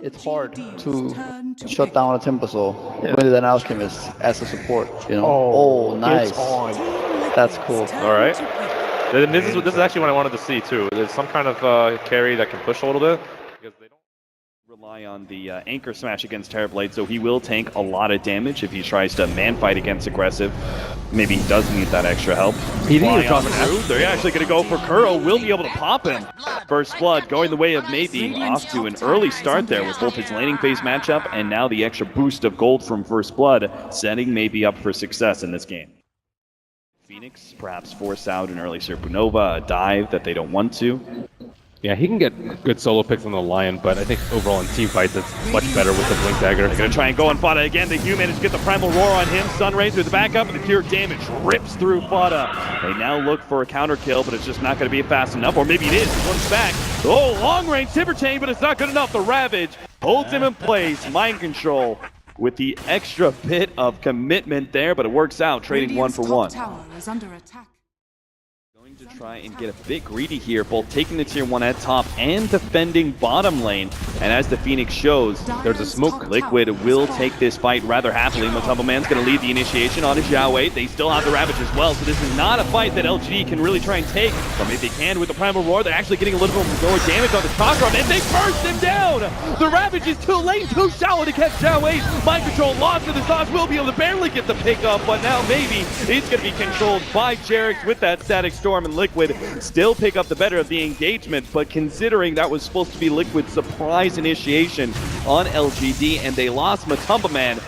it's hard to shut down a Timbersaw with an Alchemist as a support, you know. Oh, nice. It's on. That's cool. All right. Then this is actually what I wanted to see too. There's some kind of carry that can push a little bit because they don't rely on the anchor smash against Terrorblade, so he will tank a lot of damage if he tries to man fight against aggressive. Maybe he does need that extra help. He needs to They're actually going to go for Kuro. Will be able to pop him. First Blood going the way of Maybe, off to an early start there with both his laning phase matchup and now the extra boost of gold from First Blood, setting Maybe up for success in this game. Phoenix perhaps force out an early Supernova, a dive that they don't want to. Yeah, he can get good solo picks on the Lion, but I think overall in team fights, it's much better with the Blink Dagger. They're going to try and go on Fada again. The Hugh managed to get the Primal Roar on him. Sunray through the backup, and the pure damage rips through Fada. They now look for a counter kill, but it's just not going to be fast enough. Or maybe it is. He comes back. Oh, long range Timber Chain, but it's not good enough. The Ravage holds him in place. Mind control with the extra bit of commitment there, but it works out, trading one for one. Tower is under attack. To try and get a bit greedy here, both taking the tier 1 at top and defending bottom lane. And as the Phoenix shows, there's a smoke. Liquid will take this fight rather happily. Matumbo Man's going to lead the initiation on his Xiao Wei. They still have the Ravage as well, so this is not a fight that LGD can really try and take. Or maybe they can with the Primal Roar. They're actually getting a little bit more damage on the Chakra, and they burst him down! The Ravage is too late, too shallow to catch Xiao Wei. Mind control lost to the sauce, will be able to barely get the pickup, but now maybe it's going to be controlled by Jerix with that Static Storm, and Liquid still pick up the better of the engagement, but considering that was supposed to be Liquid's surprise initiation on LGD and they lost Matumba Man,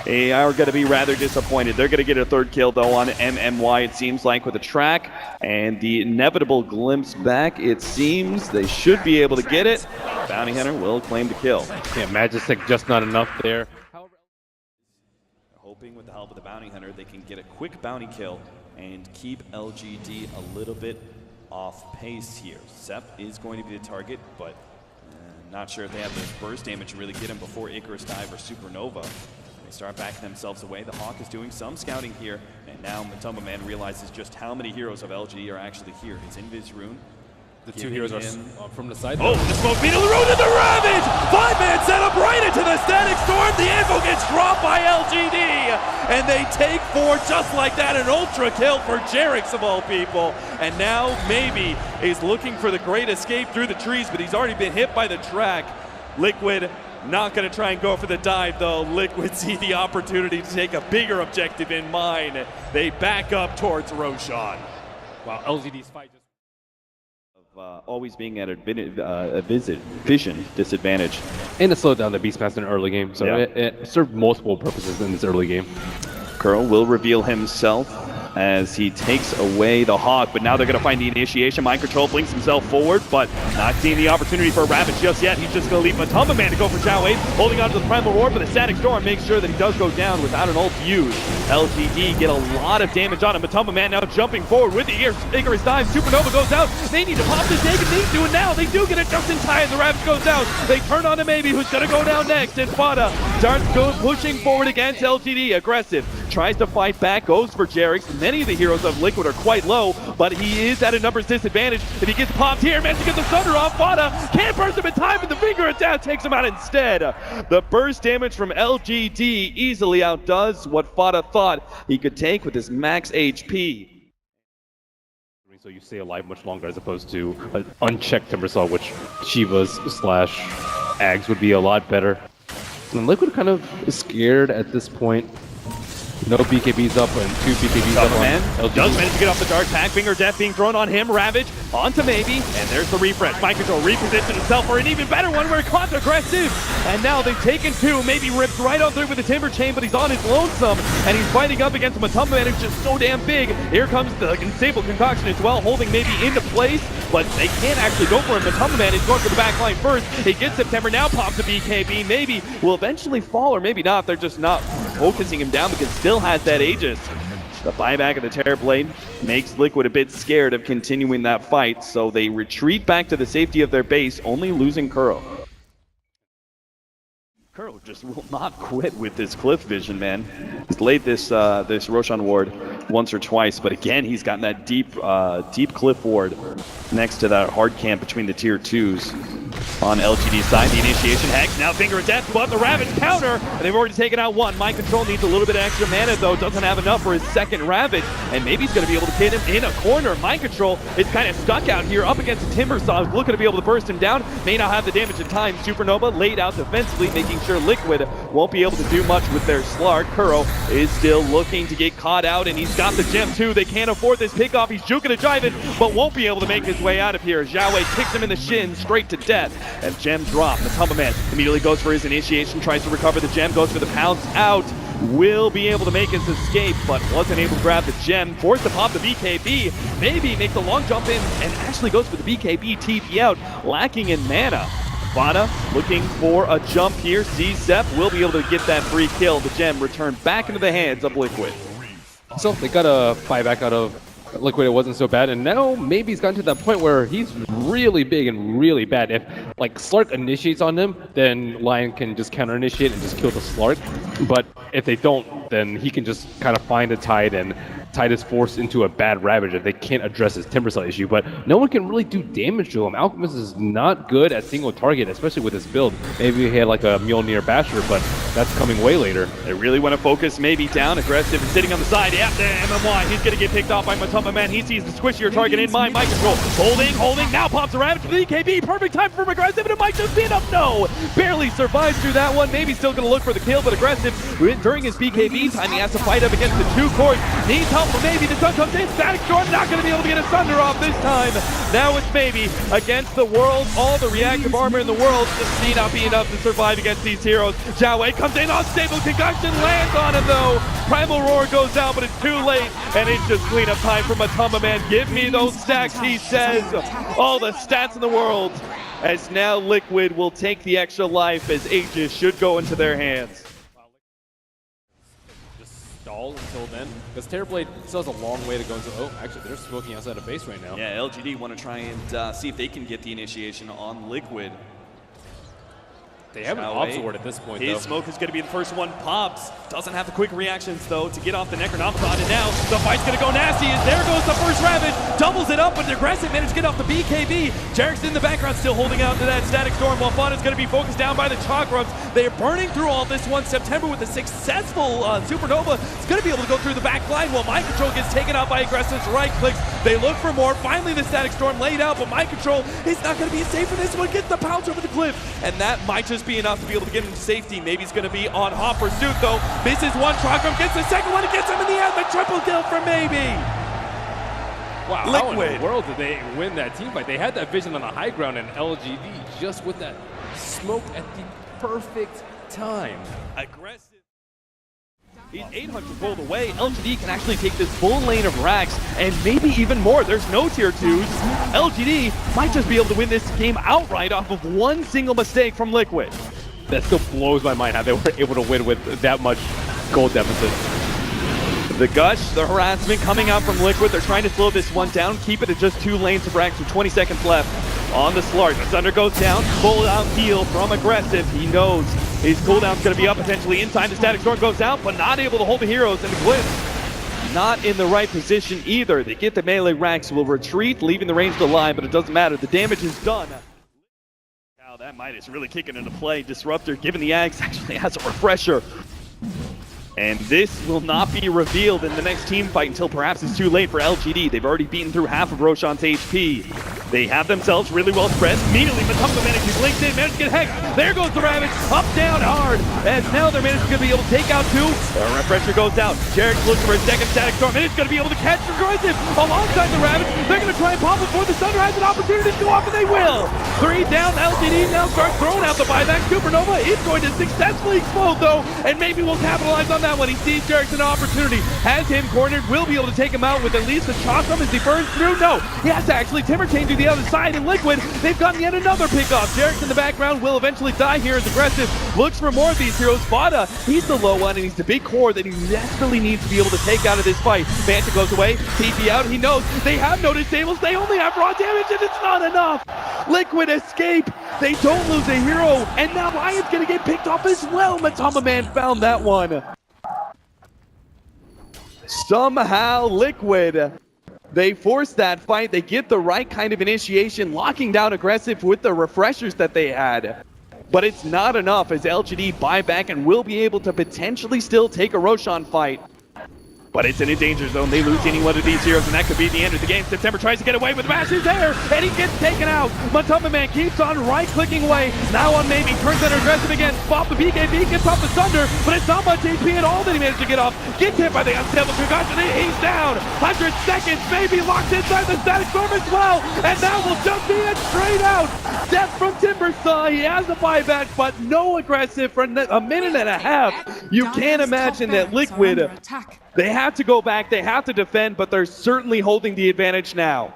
they are going to be rather disappointed. They're going to get a third kill though on MMY, it seems like, with a track and the inevitable glimpse back. It seems they should be able to get it. Bounty Hunter will claim the kill. Yeah, Majestic just not enough there. Hoping with the help of the Bounty Hunter they can get a quick bounty kill and keep LGD a little bit off pace here. Sep is going to be the target, but not sure if they have the burst damage to really get him before Icarus Dive or Supernova. They start backing themselves away. The Hawk is doing some scouting here, and now Matumba Man realizes just how many heroes of LGD are actually here. His Invis Rune. The two heroes are from the side. Oh, the smoke beetle, the rune to the Ravage! 5-man setup right into the Static Storm. The Anvil gets dropped by LGD, and they take 4 just like that. An ultra kill for Jerix of all people. And now Maybe is looking for the great escape through the trees, but he's already been hit by the track. Liquid not going to try and go for the dive, though. Liquid see the opportunity to take a bigger objective in mind. They back up towards Roshan. Wow, LGD's fight just always being at a vision disadvantage. and it slowed down the Beastmaster in the early game, so yeah. it served multiple purposes in this early game. Curl will reveal himself as he takes away the Hawk, but now they're going to find the initiation. Mind Control blinks himself forward, but not seeing the opportunity for a Ravage just yet. He's just going to leave Matumba Man to go for Xiao Wei, holding on to the Primal Roar, but the Static Storm makes sure that he does go down without an ult used. LGD get a lot of damage on him. Matumba Man now jumping forward with the Icarus Dive. Supernova goes out. They need to pop this egg, and they do it now. They do get it just in time. The Ravage goes out. They turn on to Maybe, who's going to go down next, and Fada starts pushing forward against LGD. Aggressive. Tries to fight back, goes for Jerix. Many of the heroes of Liquid are quite low, but he is at a numbers disadvantage. If he gets popped here, manages to get the thunder off, Fada can't burst him in time, but the finger attack takes him out instead. The burst damage from LGD easily outdoes what Fada thought he could take with his max HP. So you stay alive much longer as opposed to an unchecked Timbersaw, which Shivas / Ags would be a lot better. And Liquid kind of is scared at this point. No BKBs up and 2 BKBs up Man on LGD. does manage to get off the dark tag. Finger death being thrown on him. Ravage onto Maybe, and there's the refresh. Mind Control repositions himself for an even better one where Caught aggressive. And now they've taken 2. Maybe rips right on through with the Timber Chain, but he's on his lonesome, and he's fighting up against Matumba Man, who's just so damn big. Here comes the Sable Concoction as well, holding Maybe into place, but they can't actually go for him. Matumba Man is going for the back line first. He gets September, now pops a BKB. Maybe will eventually fall, or maybe not. They're just not focusing him down because still has that Aegis. The buyback of the Terrorblade makes Liquid a bit scared of continuing that fight, so they retreat back to the safety of their base, only losing Kuro. Kuro just will not quit with this cliff vision, man. He's laid this this Roshan ward once or twice, but again, he's gotten that deep cliff ward next to that hard camp between the tier 2s. On LGD's side, the initiation Hex, now Finger of Death, but the Ravage counter, and they've already taken out one. Mind Control needs a little bit of extra mana though, doesn't have enough for his second Ravage, and maybe he's going to be able to hit him in a corner. Mind Control is kind of stuck out here up against the Timbersaw, looking to be able to burst him down, may not have the damage in time. Supernova laid out defensively, making sure Liquid won't be able to do much with their Slark. Kuro is still looking to get caught out, and he's got the gem too. They can't afford this pickoff. He's juking to drive it, but won't be able to make his way out of here. Xiaowei kicks him in the shin straight to death, and gem drop. The Tumble Man immediately goes for his initiation, tries to recover the gem, goes for the pounce out. Will be able to make his escape, but wasn't able to grab the gem. Forced to pop the BKB. Maybe make the long jump in and actually goes for the BKB TP out, lacking in mana. Vada looking for a jump here. Sees Zep, will be able to get that free kill. The gem returned back into the hands of Liquid. So they got a fight back out of Liquid. It wasn't so bad, and now maybe he's gotten to that point where he's really big and really bad. If like Slark initiates on him, then Lion can just counter initiate and just kill the Slark. But if they don't, then he can just kind of find a tide and tide his force into a bad Ravage if they can't address his Timbersaw issue. But no one can really do damage to him. Alchemist is not good at single target, especially with his build. Maybe he had like a Mjolnir Basher, but that's coming way later. They really want to focus maybe down, aggressive, and sitting on the side. Yeah, the MMY, he's going to get picked off by Matamba Man. He sees the squishier target in mind. Mind Control, holding, now pops a Ravage for the EKB. Perfect time for aggressive, and it might just be enough. No, barely survives through that one. Maybe still going to look for the kill, but aggressive during his BKB time. He has to fight up against the two cores. Needs help, but maybe the sun comes in. Static Storm not going to be able to get a Thunder off this time. Now it's maybe against the world. All the reactive armor in the world just may not be enough to survive against these heroes. Xiaowei comes in, unstable concussion, lands on him though. Primal Roar goes out, but it's too late, and it's just cleanup time for Matamba Man. Give me those stacks, he says. All the stats in the world. As now Liquid will take the extra life as Aegis should go into their hands. Stall until then, because Terrorblade still has a long way to go. Oh, actually, they're smoking outside of base right now. Yeah, LGD want to try and see if they can get the initiation on Liquid. They have an Obsword at this point, His smoke is going to be the first one. Pops doesn't have the quick reactions, though, to get off the Necronomicon. And now the fight's going to go nasty. And there goes the first Ravage. Doubles it up, but aggressive managed to get off the BKB. Jarek's in the background, still holding out to that Static Storm, while Fun is going to be focused down by the Chakrams. They are burning through all this one. September with a successful Supernova is going to be able to go through the back line, while Mind Control gets taken out by Aggressive's right clicks. They look for more. Finally, the Static Storm laid out, but Mind Control is not going to be safe for this one. Gets the pounce over the cliff, and that might just be enough to be able to get him to safety. Maybe he's going to be on hot pursuit though. Misses one, Chakram gets the second one, and gets him in the end. The triple kill for Maybe. Wow, Liquid. how in the world did they win that team fight? They had that vision on the high ground, and LGD just with that smoke at the perfect time. Aggressive. He's 800 gold away. LGD can actually take this full lane of racks and maybe even more. There's no tier 2s. LGD might just be able to win this game outright off of one single mistake from Liquid. That still blows my mind how they were able to win with that much gold deficit. The gush, the harassment coming out from Liquid. They're trying to slow this one down, keep it at just 2 lanes of racks with 20 seconds left. On the Slark, the Thunder goes down, full out heal from Aggressive. He knows his cooldown's going to be up potentially in time. The Static Storm goes out, but not able to hold the heroes, and the Glyph not in the right position either. They get the melee racks, will retreat, leaving the range of the line, but it doesn't matter. The damage is done. Wow, that Midas really kicking into play. Disruptor giving the Axe actually has a refresher. And this will not be revealed in the next team fight until perhaps it's too late for LGD. They've already beaten through half of Roshan's HP. They have themselves really well spread. Immediately, Matamba manages, links in, manages to get Hex. There goes the Ravage, up, down, hard. As now they're managing to be able to take out 2. The refresher goes out. Jarek's looking for a second Static Storm, and it's going to be able to catch Aggressive alongside the Ravage. They're going to try and pop before the Thunder has an opportunity to go off, and they will. 3 down, LGD now starts throwing out the buyback. Supernova is going to successfully explode, though, and maybe we'll capitalize on that one. He sees Jarek's an opportunity, has him cornered, will be able to take him out with at least a Chakram as he burns through. No, he has to actually Timber Chain to the other side, and Liquid, they've gotten yet another pickoff. Jarek's in the background, will eventually die here as Aggressive looks for more of these heroes. Vada, he's the low one, and he's the big core that he desperately needs to be able to take out of this fight. Manta goes away, TP out, he knows they have no disables, they only have raw damage, and it's not enough. Liquid escape, they don't lose a hero, and now Lion's gonna get picked off as well. Matamba Man found that one. Somehow Liquid They force that fight. They get the right kind of initiation, locking down aggressive with the refreshers that they had. But it's not enough as LGD buy back and will be able to potentially still take a Roshan fight. But it's in a danger zone. They lose any one of these heroes, and that could be the end of the game. September tries to get away, but the Bash is there, and he gets taken out. Matumba Man keeps on right-clicking away. Now on maybe, turns under aggressive again. Bop the BKB, gets off the Thunder, but it's not much HP at all that he managed to get off. Gets hit by the unstable concussion, and he's down. 100 seconds, maybe locked inside the static storm as well, and that will just be it straight out. Death from Timbersaw. He has a buyback, but no aggressive for a minute and a half. You can't imagine that Liquid, they have to go back, they have to defend, but they're certainly holding the advantage now.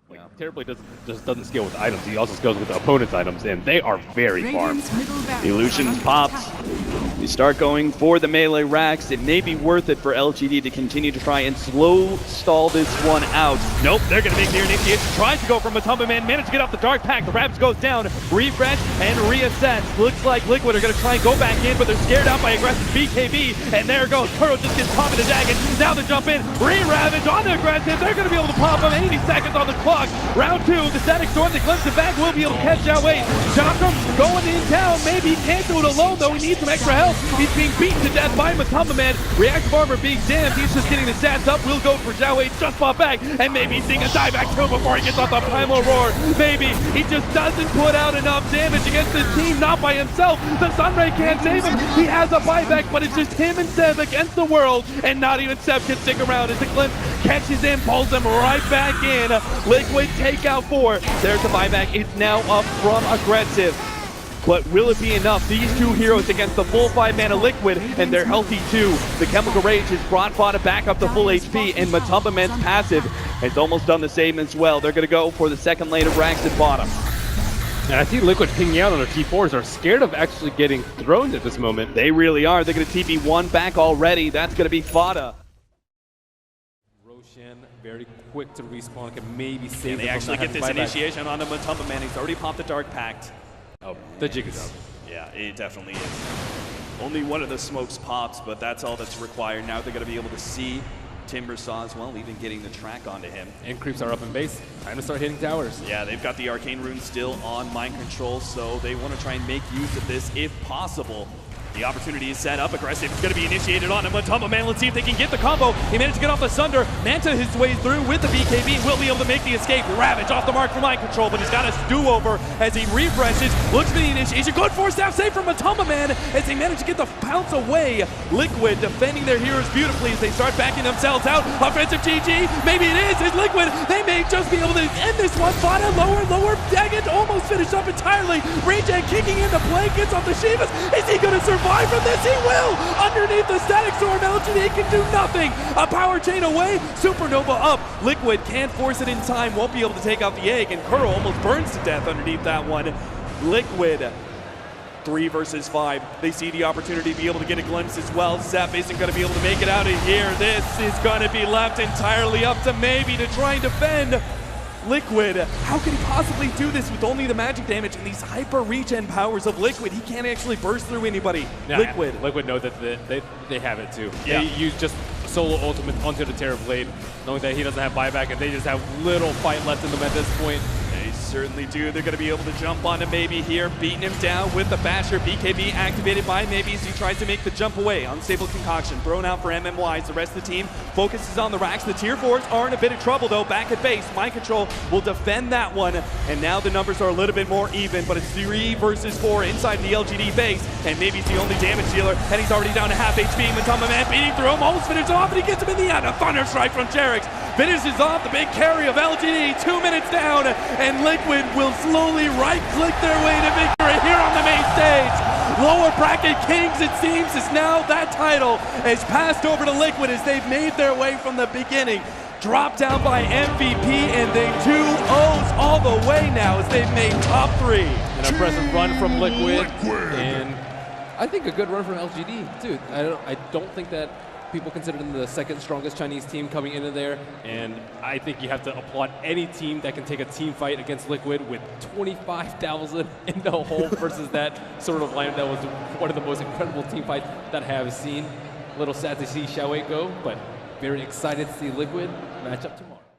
Like, Terribly just doesn't scale with items. He also scales with the opponent's items, and they are very farmed. Illusions pops. You start going for the melee racks. It may be worth it for LGD to continue to try and slow stall this one out. Nope, they're going to make their initiation. Tries to go from Matumba Man, managed to get off the Dark Pack. The Raps goes down, refresh, and reassess. Looks like Liquid are going to try and go back in, but they're scared out by aggressive BKB. And there goes Kuro, just gets popped in the dragon. Now they jump in, re-ravage on the aggressive. They're going to be able to pop him 80 seconds on the clock. Round 2, the static storm, the glimpse of back will be able to catch Xiaowei. Johnson going in town, maybe he can't do it alone though, he needs some extra help. He's being beaten to death by Matumba Man. Reactive armor being jammed, he's just getting the stats up. We'll go for Xiaowei, just pop back, and maybe he's seeing a dieback too before he gets off the primal roar. Maybe he just doesn't put out enough damage against this team, not by himself. The Sunray can't save him, he has a buyback, but it's just him and Seb against the world, and not even Seb can stick around as the glimpse catches him, pulls him right back in. Liquid take out 4. There's the buyback. It's now up from aggressive. But will it be enough? These two heroes against the full 5-mana Liquid, and they're healthy too. The Chemical Rage has brought Fada back up to full HP, and Matumba Man's passive has almost done the same as well. They're going to go for the second lane of racks at bottom. And I see Liquid pinging out on their T4s, are scared of actually getting thrown at this moment. They really are. They're going to TP 1 back already. That's going to be Fada. Roshan, very quick to respawn, can maybe save And they actually get this initiation onto Matumba Man. He's already popped the Dark Pact. Oh, the jig is up. Yeah, it definitely is. Only one of the smokes pops, but that's all that's required. Now they're going to be able to see Timbersaw as well, even getting the track onto him. And creeps are up in base. Time to start hitting towers. Yeah, they've got the Arcane Rune still on mind control, so they want to try and make use of this if possible. The opportunity is set up. Aggressive is going to be initiated on him. Matumba Man, let's see if they can get the combo. He managed to get off the Sunder. Manta his way through with the BKB. Will be able to make the escape. Ravage off the mark for mind control, but he's got a do-over as he refreshes. Looks for the initiation. Good force staff save from Matumba Man as they manage to get the pounce away. Liquid defending their heroes beautifully as they start backing themselves out. Offensive GG. Maybe it is. It's Liquid. They may just be able to end this one. Fada lower. Daggett almost finished up entirely. Regen kicking into play. Gets off the Shivas. Is he going to survive from this? He will! Underneath the static storm, LGD can do nothing! A power chain away, Supernova up. Liquid can't force it in time, won't be able to take out the egg, and Kuro almost burns to death underneath that one. Liquid 3 versus 5. They see the opportunity to be able to get a glimpse as well. Zep isn't going to be able to make it out of here. This is going to be left entirely up to maybe to try and defend. Liquid, how can he possibly do this with only the magic damage and these hyper regen powers of Liquid? He can't actually burst through anybody. Yeah, Liquid know that they have it too. Yeah. They use just solo ultimate onto the Terror Blade, knowing that he doesn't have buyback and they just have little fight left in them at this point. They certainly do. They're going to be able to jump onto Maybe here, beating him down with the Basher. BKB activated by Maybe as he tries to make the jump away. Unstable Concoction thrown out for MMYs. The rest of the team focuses on the racks. The tier 4s are in a bit of trouble though. Back at base, Mind Control will defend that one. And now the numbers are a little bit more even, but it's 3 versus 4 inside the LGD base. And Maybe's the only damage dealer, and he's already down to half HP. Matumba Man beating through him, almost finishes off, and he gets him in the end. A Thunder Strike from Jerix finishes off the big carry of LGD. 2 minutes down, and Liquid will slowly right-click their way to victory here on the main stage. Lower bracket Kings, it seems, is now that title has passed over to Liquid as they've made their way from the beginning. Dropped down by MVP, and they 2-0s all the way now as they've made top 3. An impressive run from Liquid, and I think a good run from LGD, too. I don't think that people consider them the second strongest Chinese team coming into there, and I think you have to applaud any team that can take a team fight against Liquid with 25,000 in the hole versus that sort of lineup that was one of the most incredible team fights that I have seen. A little sad to see Xiaowei go, but very excited to see Liquid match up tomorrow.